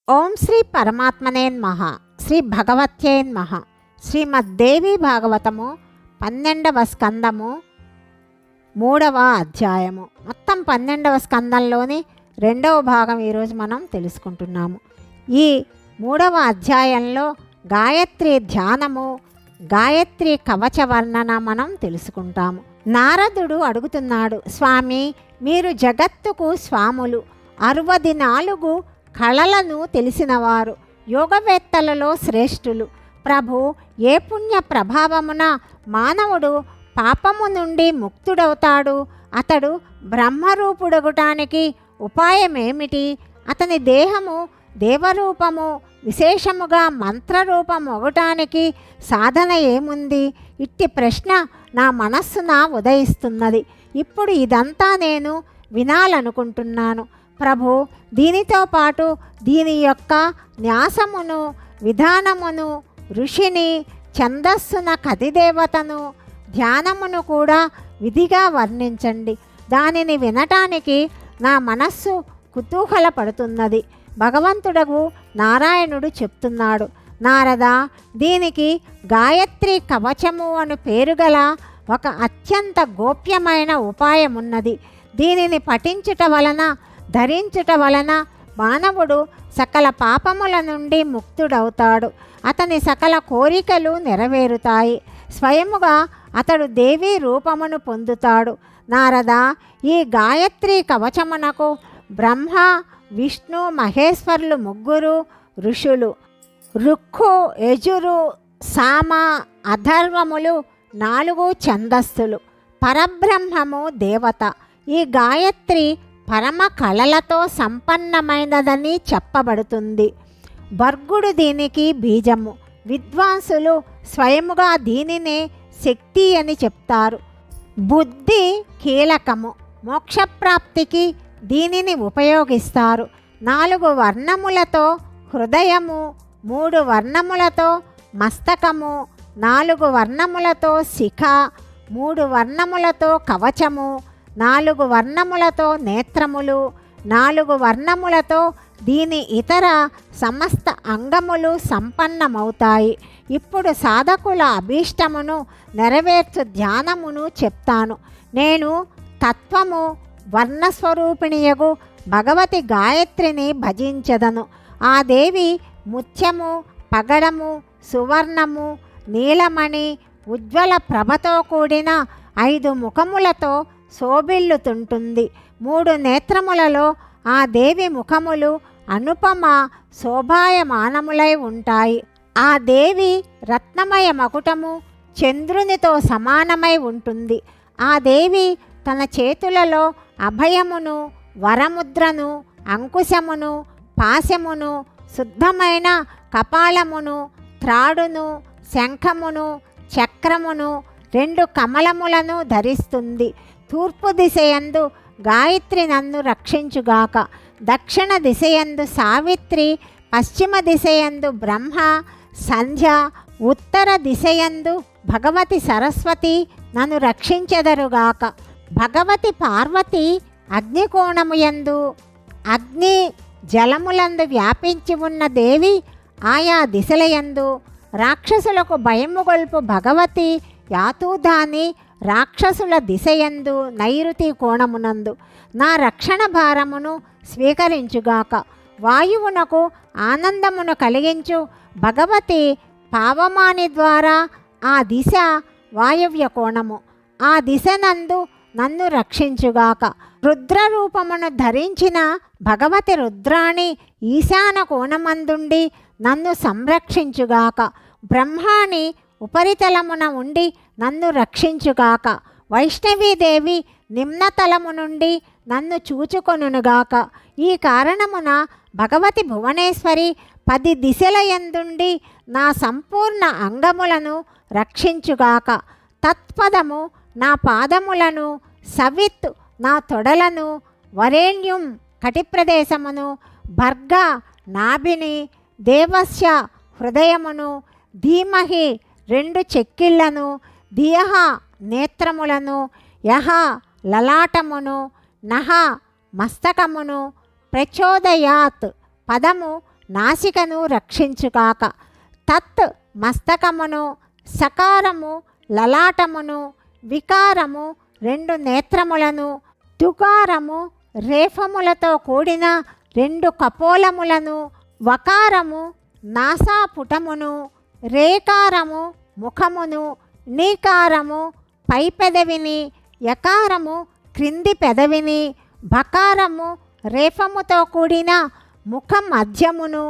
ఓం శ్రీ పరమాత్మనే నమః. శ్రీ భగవత్యే నమః. శ్రీమద్దేవి భాగవతము 12వ స్కందము 3వ అధ్యాయము. మొత్తం 12వ స్కందంలోని 2వ భాగం ఈరోజు మనం తెలుసుకుంటున్నాము. ఈ 3వ అధ్యాయంలో గాయత్రి ధ్యానము, గాయత్రి కవచ వర్ణన మనం తెలుసుకుంటాము. నారదుడు అడుగుతున్నాడు, స్వామి, మీరు జగత్తుకు స్వాములు, 64 కళలను తెలిసినవారు, యోగవేత్తలలో శ్రేష్ఠులు. ప్రభు, ఏ పుణ్య ప్రభావమున మానవుడు పాపము నుండి ముక్తుడవుతాడు? అతడు బ్రహ్మరూపుడగటానికి ఉపాయమేమిటి? అతని దేహము దేవరూపము, విశేషముగా మంత్రరూపము అవటానికి సాధన ఏముంది? ఇట్టి ప్రశ్న నా మనస్సున ఉదయిస్తున్నది. ఇప్పుడు ఇదంతా నేను వినాలనుకుంటున్నాను. ప్రభు, దీనితో పాటు దీని యొక్క న్యాసమును, విధానమును, ఋషిని, ఛందస్సున కదిదేవతను, ధ్యానమును కూడా విధిగా వర్ణించండి. దానిని వినటానికి నా మనస్సు కుతూహలపడుతున్నది. భగవంతుడగు నారాయణుడు చెప్తున్నాడు, నారద, దీనికి గాయత్రి కవచము అను పేరుగల ఒక అత్యంత గోప్యమైన ఉపాయమున్నది. దీనిని పఠించుట వలన, ధరించుట వలన మానవుడు సకల పాపముల నుండి ముక్తుడవుతాడు. అతని సకల కోరికలు నెరవేరుతాయి. స్వయముగా అతడు దేవీ రూపమును పొందుతాడు. నారద, ఈ గాయత్రి కవచమునకు బ్రహ్మ, విష్ణు, మహేశ్వరులు 3 ఋషులు, రుక్కు, యజురు, సామ, అథర్వములు 4 ఛందస్సులు, పరబ్రహ్మము దేవత. ఈ గాయత్రి పరమ కళలతో సంపన్నమైనదని చెప్పబడుతుంది. భర్గుడు దీనికి బీజము. విద్వాంసులు స్వయముగా దీనినే శక్తి అని చెప్తారు. బుద్ధి కీలకము. మోక్షప్రాప్తికి దీనిని ఉపయోగిస్తారు. 4 వర్ణములతో హృదయము, 3 వర్ణములతో మస్తకము, 4 వర్ణములతో శిఖ, 3 వర్ణములతో కవచము, 4 వర్ణములతో నేత్రములు, 4 వర్ణములతో దీని ఇతర సమస్త అంగములు సంపన్నమవుతాయి. ఇప్పుడు సాధకుల అభీష్టమును నెరవేర్చు ధ్యానమును చెప్తాను. నేను తత్వము, వర్ణస్వరూపిణియగు భగవతి గాయత్రిని భజించెదను. ఆ దేవి ముత్యము, పగడము, సువర్ణము, నీలమణి, ఉజ్వల ప్రభతో కూడిన 5 ముఖములతో శోభిల్లుతుంటుంది. 3 నేత్రములలో ఆ దేవి ముఖములు అనుపమ శోభాయమానములై ఉంటాయి. ఆ దేవి రత్నమయ మకుటము చంద్రునితో సమానమై ఉంటుంది. ఆ దేవి తన చేతులలో అభయమును, వరముద్రను, అంకుశమును, పాశమును, శుద్ధమైన కపాలమును, త్రాడును, శంఖమును, చక్రమును, 2 కమలములను ధరిస్తుంది. తూర్పు దిశయందు గాయత్రి నన్ను రక్షించుగాక. దక్షిణ దిశయందు సావిత్రి, పశ్చిమ దిశయందు బ్రహ్మ, సంధ్య, ఉత్తర దిశయందు భగవతి సరస్వతి నన్ను రక్షించెదరుగాక. భగవతి పార్వతి అగ్నికోణముయందు, అగ్ని జలములందు వ్యాపించి ఉన్న దేవి ఆయా దిశలయందు, రాక్షసులకు భయముగొల్పు భగవతి యాతూధాని రాక్షసుల దిశయందు నైరుతి కోణమునందు నా రక్షణ భారమును స్వీకరించుగాక. వాయువునకు ఆనందమును కలిగించు భగవతి పావమాని ద్వారా ఆ దిశ వాయవ్య కోణము. ఆ దిశనందు నన్ను రక్షించుగాక. రుద్రరూపమును ధరించిన భగవతి రుద్రాణి ఈశాన కోణమందుండి నన్ను సంరక్షించుగాక. బ్రహ్మాణి ఉపరితలమున ఉండి నన్ను రక్షించుగాక. వైష్ణవీదేవి నిమ్నతలము నుండి నన్ను చూచుకొనుగాక. ఈ కారణమున భగవతి భువనేశ్వరి 10 దిశల యందుండి నా సంపూర్ణ అంగములను రక్షించుగాక. తత్పదము నా పాదములను, సవిత్ నా తొడలను, వరేణ్యం కటిప్రదేశమును, భర్గ నాభిని, దేవస్య హృదయమును, ధీమహి 2 చెక్కిళ్లను, ధియః నేత్రములను, యః లలాటమును, నః మస్తకమును, ప్రచోదయాత్ పదము నాసికను రక్షించుగాక. తత్ మస్తకమును, సకారము లలాటమును, వికారము 2 నేత్రములను, తుకారము రేఫములతో కూడిన 2 కపోలములను, వకారము నాసాపుటమును, రేకారము ముఖమును, నీకారము పై పెదవిని, యకారము క్రింది పెదవిని, బకారము రేఫముతో కూడిన ముఖ మధ్యమును,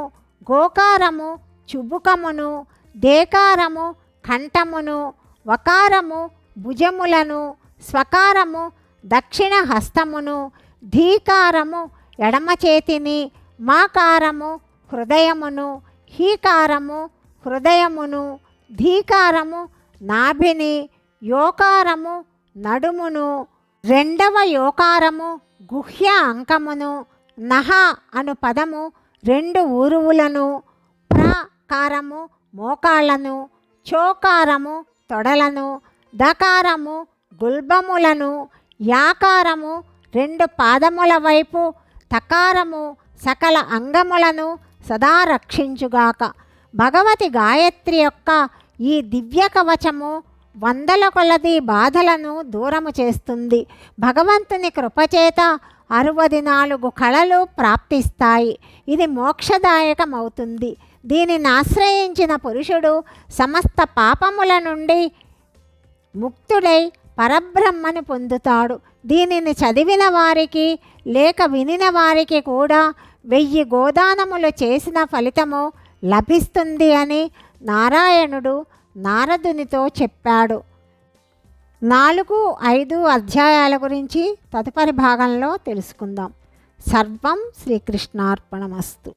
గోకారము చుబుకమును, దేకారము కంఠమును, వకారము భుజములను, స్వకారము దక్షిణ హస్తమును, ధీకారము ఎడమ చేతిని, మాకారము హృదయమును, హీకారము హృదయమును, ధీకారము నాభిని, యోకారము నడుమును, 2వ యోకారము గుహ్య అంకమును, నహ అను పదము 2 ఊరువులను, ప్రకారము మోకాళ్లను, చోకారము తొడలను, దకారము గుల్బములను, యాకారము 2 పాదముల వైపు, తకారము సకల అంగములను సదా రక్షించుగాక. భగవతి గాయత్రి యొక్క ఈ దివ్య కవచము 100ల కొలది బాధలను దూరము చేస్తుంది. భగవంతుని కృపచేత 64 కళలు ప్రాప్తిస్తాయి. ఇది మోక్షదాయకమవుతుంది. దీనిని ఆశ్రయించిన పురుషుడు సమస్త పాపముల నుండి ముక్తుడై పరబ్రహ్మను పొందుతాడు. దీనిని చదివిన వారికి లేక వినిన వారికి కూడా 1000 గోదానములు చేసిన ఫలితము లభిస్తుంది అని నారాయణుడు నారదునితో చెప్పాడు. 4, 5 అధ్యాయాల గురించి తదుపరి భాగంలో తెలుసుకుందాం. సర్వం శ్రీకృష్ణార్పణమస్తు.